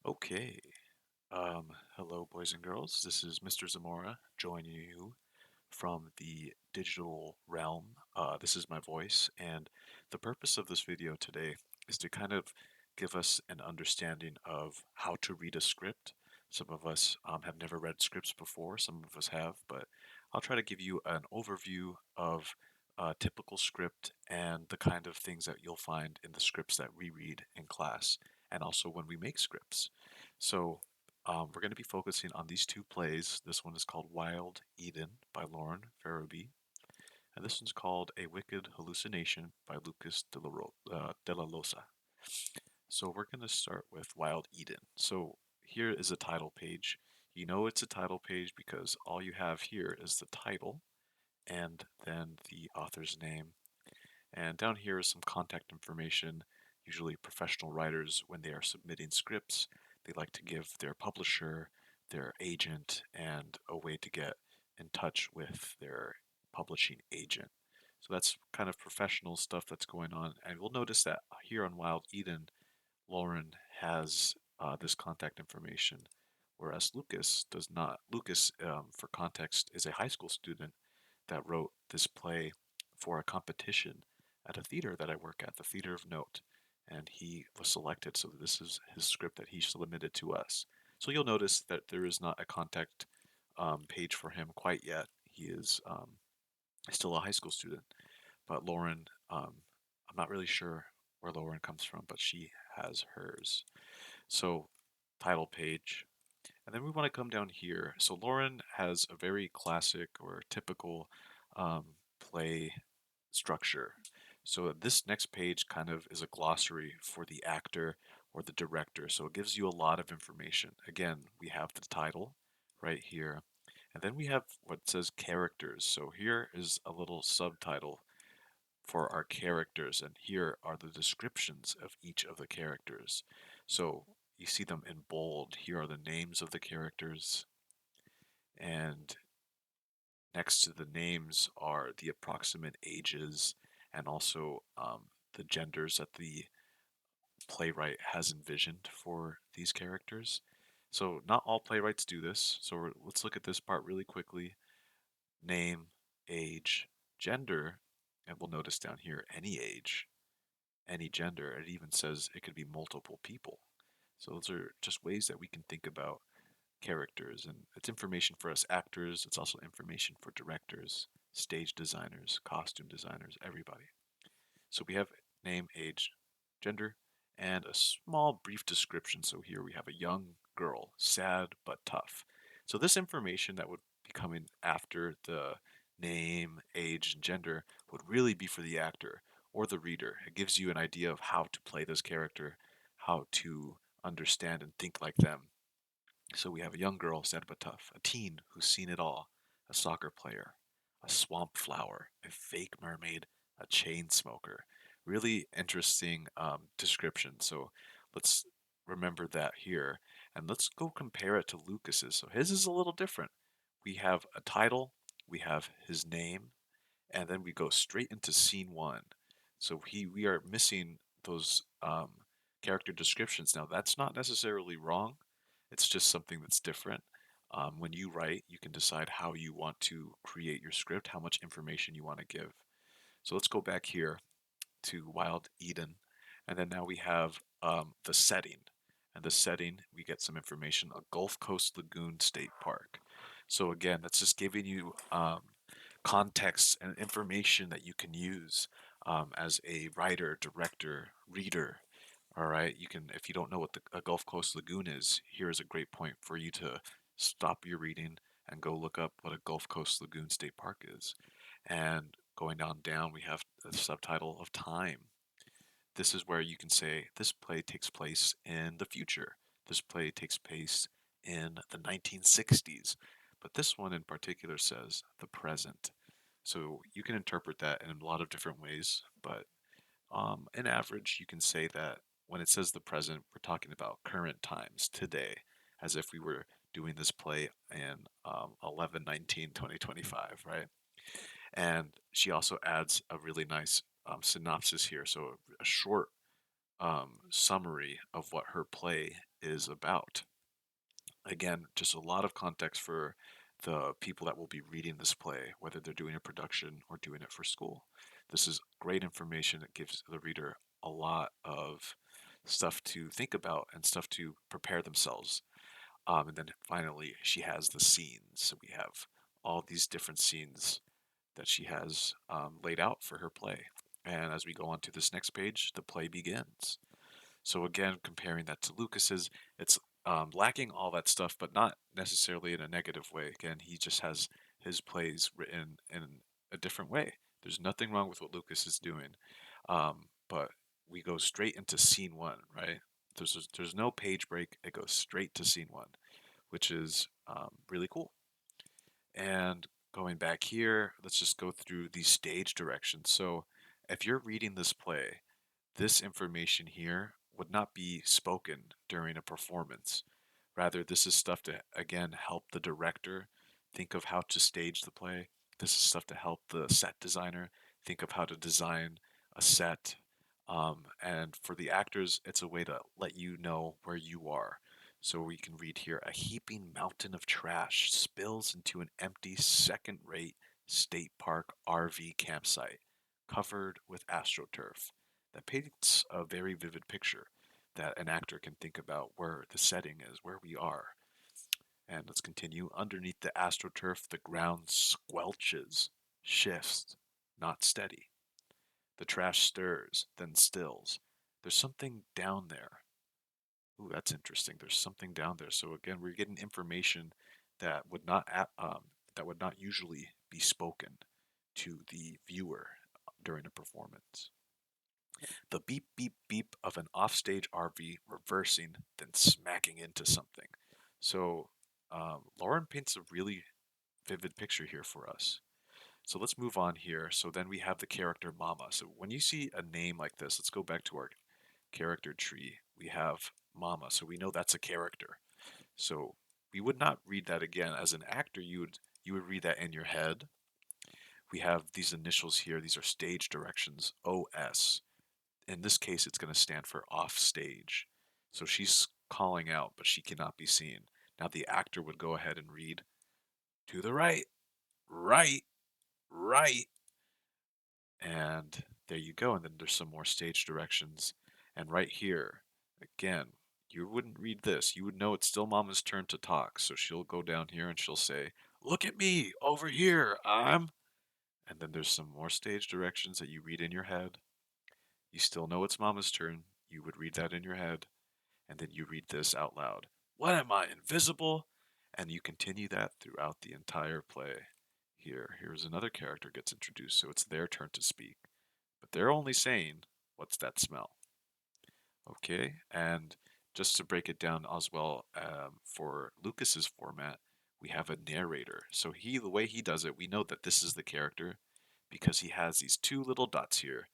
Okay. Hello, boys and girls. This is Mr. Zamora joining you from the digital realm. This is my voice, and the purpose of this video today is to kind of give us an understanding of how to read a script. Some of us have never read scripts before, some of us have, but I'll try to give you an overview of a typical script and the kind of things that you'll find in the scripts that we read in class, and also when we make scripts. So, we're going to be focusing on these two plays. This one is called Wild Eden by Lauren Farabee, and this one's called A Wicked Hallucination by Lucas de la Losa. So we're going to start with Wild Eden. So here is a title page. You know it's a title page because all you have here is the title and then the author's name. And down here is some contact information. Usually professional writers, when they are submitting scripts, they like to give their publisher, their agent, and a way to get in touch with their publishing agent. So that's kind of professional stuff that's going on. And we'll notice that here on Wild Eden, Lauren has this contact information, whereas Lucas does not. Lucas, for context, is a high school student that wrote this play for a competition at a theater that I work at, the Theater of Note, and he was selected. So this is his script that he submitted to us. So you'll notice that there is not a contact page for him quite yet. He is still a high school student, but Lauren, I'm not really sure where Lauren comes from, but she has hers. So title page, and then we want to come down here. So Lauren has a very classic or typical um, play structure. So this next page kind of is a glossary for the actor or the director. So it gives you a lot of information. Again, we have the title right here. And then we have what says characters. So here is a little subtitle for our characters, and here are the descriptions of each of the characters. So you see them in bold. Here are the names of the characters, and next to the names are the approximate ages and also the genders that the playwright has envisioned for these characters. So not all playwrights do this. So let's look at this part really quickly. Name, age, gender, and we'll notice down here any age, any gender. It even says it could be multiple people. So those are just ways that we can think about characters, and it's information for us actors. It's also information for directors, stage designers, costume designers, everybody. So we have name, age, gender, and a small brief description. So here we have a young girl, sad but tough. So this information that would be coming after the name, age, and gender would really be for the actor or the reader. It gives you an idea of how to play this character, how to understand and think like them. So we have a young girl, sad but tough, a teen who's seen it all, a soccer player, a swamp flower, a fake mermaid, a chain smoker. Really interesting description. So let's remember that here. And let's go compare it to Lucas's. So his is a little different. We have a title, we have his name, and then we go straight into scene one. So we are missing those character descriptions. Now that's not necessarily wrong. It's just something that's different. When you write, you can decide how you want to create your script, how much information you want to give. So let's go back here to Wild Eden, and then now we have the setting. And the setting, we get some information: a Gulf Coast Lagoon State Park. So again, that's just giving you context and information that you can use as a writer, director, reader. All right, you can, if you don't know what a Gulf Coast Lagoon is, here is a great point for you to stop your reading and go look up what a Gulf Coast Lagoon State Park is. And going down, we have the subtitle of time. This is where you can say this play takes place in the future. This play takes place in the 1960s. But this one in particular says the present. So you can interpret that in a lot of different ways, but in average, you can say that when it says the present, we're talking about current times, today, as if we were doing this play in 11/19/2025, right? And she also adds a really nice synopsis here, so a short summary of what her play is about. Again, just a lot of context for the people that will be reading this play, whether they're doing a production or doing it for school. This is great information that gives the reader a lot of stuff to think about and stuff to prepare themselves. And then finally, she has the scenes. So we have all these different scenes that she has laid out for her play. And as we go on to this next page, the play begins. So again, comparing that to Lucas's, it's lacking all that stuff, but not necessarily in a negative way. Again, he just has his plays written in a different way. There's nothing wrong with what Lucas is doing, but we go straight into scene one, right? There's no page break. It goes straight to scene one, which is really cool. And going back here, let's just go through the stage directions. So if you're reading this play, this information here would not be spoken during a performance. Rather, this is stuff to, again, help the director think of how to stage the play. This is stuff to help the set designer think of how to design a set. And for the actors, it's a way to let you know where you are. So we can read here, a heaping mountain of trash spills into an empty second-rate state park RV campsite covered with AstroTurf. That paints a very vivid picture that an actor can think about where the setting is, where we are. And let's continue. Underneath the AstroTurf, the ground squelches, shifts, not steady. The trash stirs, then stills. There's something down there. Ooh, that's interesting. There's something down there. So again, we're getting information that would not that would not usually be spoken to the viewer during a performance. The beep, beep, beep of an offstage RV reversing, then smacking into something. So, Lauren paints a really vivid picture here for us. So let's move on here. So then we have the character Mama. So when you see a name like this, let's go back to our character tree. We have Mama, so we know that's a character. So we would not read that again as an actor. You would read that in your head. We have these initials here. These are stage directions. OS. In this case, it's going to stand for off stage. So she's calling out, but she cannot be seen. Now the actor would go ahead and read to the right, right, right, and there you go. And then there's some more stage directions. And right here, again, you wouldn't read this. You would know it's still Mama's turn to talk. So she'll go down here and she'll say, "Look at me over here. I'm." And then there's some more stage directions that you read in your head. You still know it's Mama's turn. You would read that in your head. And then you read this out loud. "What am I, invisible?" And you continue that throughout the entire play. Here's another character gets introduced, so it's their turn to speak. But they're only saying, "What's that smell?" Okay, and just to break it down as well, for Lucas's format, we have a narrator. So the way he does it, we know that this is the character because he has these two little dots here,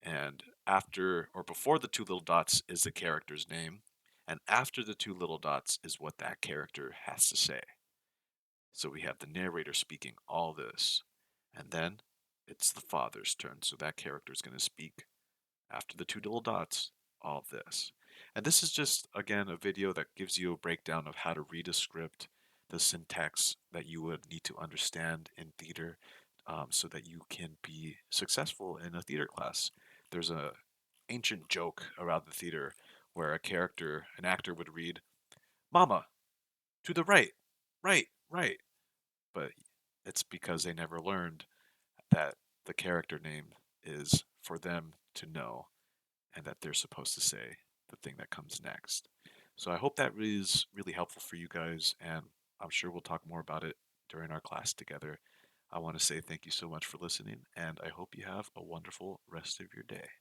and after or before the two little dots is the character's name, and after the two little dots is what that character has to say. So we have the narrator speaking all this, and then it's the father's turn. So that character is going to speak after the two little dots, all of this. And this is just, again, a video that gives you a breakdown of how to read a script, the syntax that you would need to understand in theater, so that you can be successful in a theater class. There's a ancient joke around the theater where an actor would read, "Mama, to the right, right, right." But it's because they never learned that the character name is for them to know and that they're supposed to say the thing that comes next. So I hope that is really helpful for you guys, and I'm sure we'll talk more about it during our class together. I want to say thank you so much for listening, and I hope you have a wonderful rest of your day.